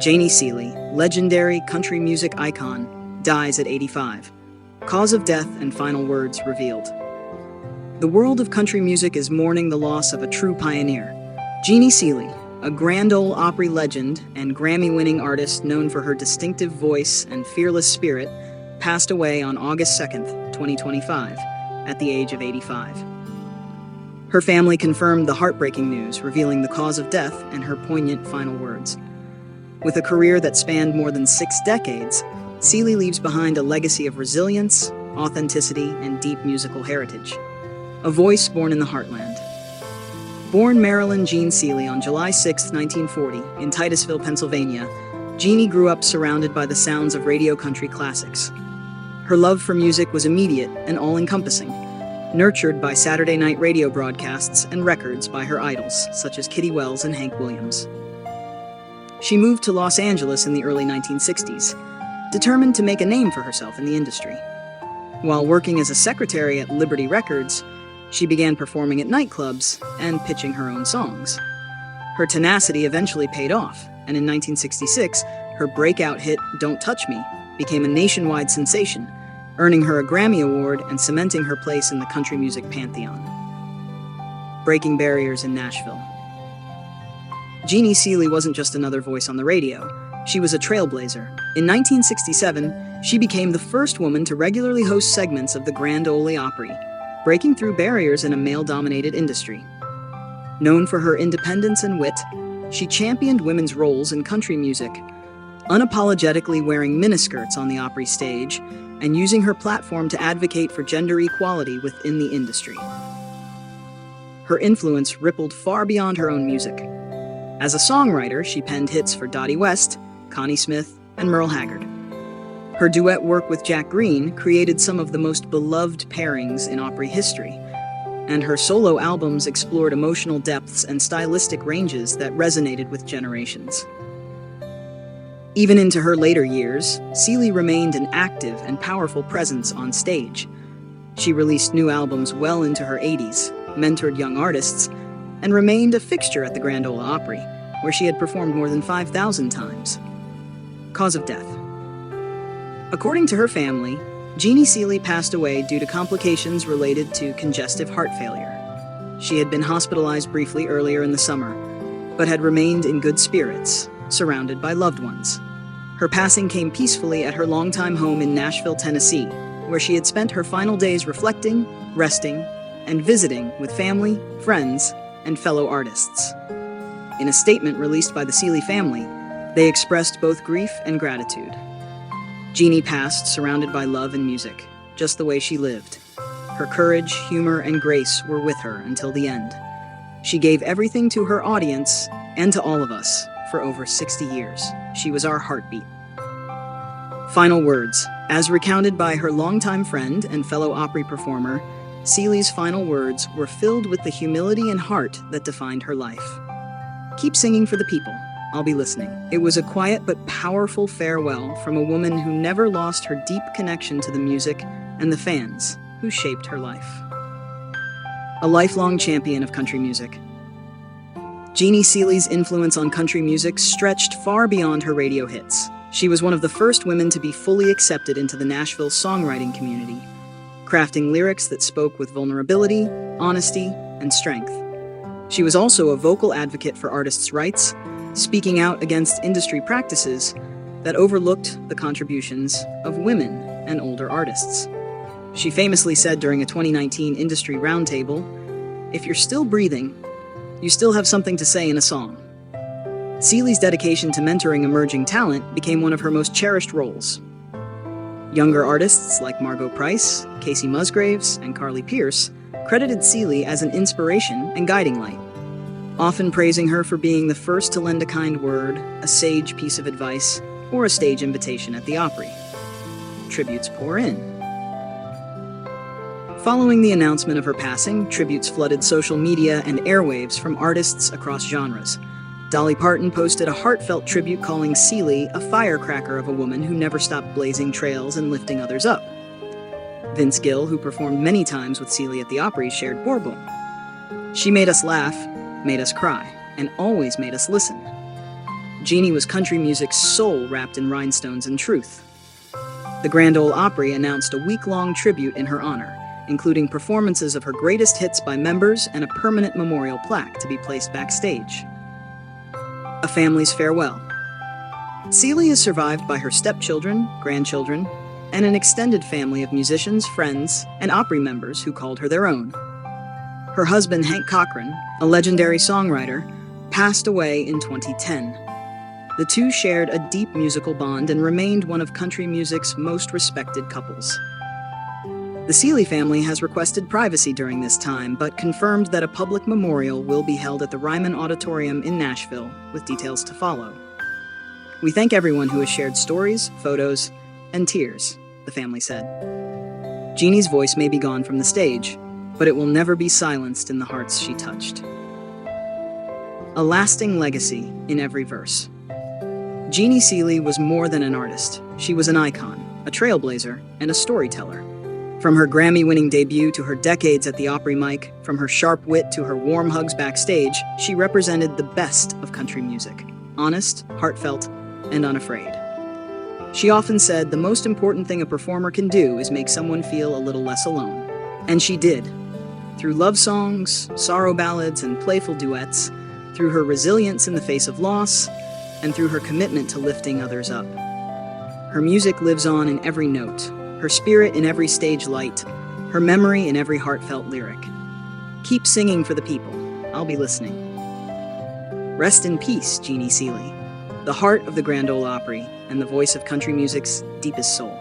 Jeannie Seely, legendary country music icon, dies at 85. Cause of death and final words revealed. The world of country music is mourning the loss of a true pioneer. Jeannie Seely, a Grand Ole Opry legend and Grammy-winning artist known for her distinctive voice and fearless spirit, passed away on August 2nd, 2025, at the age of 85. Her family confirmed the heartbreaking news, revealing the cause of death and her poignant final words. With a career that spanned more than 6 decades, Seely leaves behind a legacy of resilience, authenticity, and deep musical heritage. A voice born in the heartland. Born Marilyn Jean Seely on July 6, 1940, in Titusville, Pennsylvania, Jeannie grew up surrounded by the sounds of radio country classics. Her love for music was immediate and all-encompassing, nurtured by Saturday night radio broadcasts and records by her idols, such as Kitty Wells and Hank Williams. She moved to Los Angeles in the early 1960s, determined to make a name for herself in the industry. While working as a secretary at Liberty Records, she began performing at nightclubs and pitching her own songs. Her tenacity eventually paid off, and in 1966, her breakout hit Don't Touch Me became a nationwide sensation, earning her a Grammy Award and cementing her place in the country music pantheon. Breaking barriers in Nashville. Jeannie Seely wasn't just another voice on the radio. She was a trailblazer. In 1967, she became the first woman to regularly host segments of the Grand Ole Opry, breaking through barriers in a male-dominated industry. Known for her independence and wit, she championed women's roles in country music, unapologetically wearing miniskirts on the Opry stage and using her platform to advocate for gender equality within the industry. Her influence rippled far beyond her own music. As a songwriter, she penned hits for Dottie West, Connie Smith, and Merle Haggard. Her duet work with Jack Green created some of the most beloved pairings in Opry history, and her solo albums explored emotional depths and stylistic ranges that resonated with generations. Even into her later years, Seely remained an active and powerful presence on stage. She released new albums well into her 80s, mentored young artists, and remained a fixture at the Grand Ole Opry, where she had performed more than 5,000 times. Cause of death. According to her family, Jeannie Seely passed away due to complications related to congestive heart failure. She had been hospitalized briefly earlier in the summer, but had remained in good spirits, surrounded by loved ones. Her passing came peacefully at her longtime home in Nashville, Tennessee, where she had spent her final days reflecting, resting, and visiting with family, friends, and fellow artists. In a statement released by the Seely family, they expressed both grief and gratitude. Jeannie passed surrounded by love and music, just the way she lived. Her courage, humor, and grace were with her until the end. She gave everything to her audience and to all of us for over 60 years. She was our heartbeat. Final words. As recounted by her longtime friend and fellow Opry performer, Seely's final words were filled with the humility and heart that defined her life. Keep singing for the people. I'll be listening. It was a quiet but powerful farewell from a woman who never lost her deep connection to the music and the fans who shaped her life. A lifelong champion of country music. Jeannie Seely's influence on country music stretched far beyond her radio hits. She was one of the first women to be fully accepted into the Nashville songwriting community, crafting lyrics that spoke with vulnerability, honesty, and strength. She was also a vocal advocate for artists' rights, speaking out against industry practices that overlooked the contributions of women and older artists. She famously said during a 2019 industry roundtable, "If you're still breathing, you still have something to say in a song." Seely's dedication to mentoring emerging talent became one of her most cherished roles. Younger artists like Margot Price, Casey Musgraves, and Carly Pearce credited Seely as an inspiration and guiding light, often praising her for being the first to lend a kind word, a sage piece of advice, or a stage invitation at the Opry. Tributes pour in. Following the announcement of her passing, tributes flooded social media and airwaves from artists across genres. Dolly Parton posted a heartfelt tribute calling Seely a firecracker of a woman who never stopped blazing trails and lifting others up. Vince Gill, who performed many times with Seely at the Opry, shared Bourbon. "She made us laugh, made us cry, and always made us listen." Jeannie was country music's soul wrapped in rhinestones and truth. The Grand Ole Opry announced a week-long tribute in her honor, including performances of her greatest hits by members and a permanent memorial plaque to be placed backstage. A family's farewell. Seely is survived by her stepchildren, grandchildren, and an extended family of musicians, friends, and Opry members who called her their own. Her husband, Hank Cochran, a legendary songwriter, passed away in 2010. The two shared a deep musical bond and remained one of country music's most respected couples. The Seely family has requested privacy during this time, but confirmed that a public memorial will be held at the Ryman Auditorium in Nashville, with details to follow. "We thank everyone who has shared stories, photos, and tears," the family said. Jeannie's voice may be gone from the stage, but it will never be silenced in the hearts she touched. A lasting legacy in every verse. Jeannie Seely was more than an artist. She was an icon, a trailblazer, and a storyteller. From her Grammy-winning debut to her decades at the Opry mic, from her sharp wit to her warm hugs backstage, she represented the best of country music. Honest, heartfelt, and unafraid. She often said the most important thing a performer can do is make someone feel a little less alone. And she did. Through love songs, sorrow ballads, and playful duets, through her resilience in the face of loss, and through her commitment to lifting others up. Her music lives on in every note, her spirit in every stage light, her memory in every heartfelt lyric. Keep singing for the people. I'll be listening. Rest in peace, Jeannie Seely, the heart of the Grand Ole Opry and the voice of country music's deepest soul.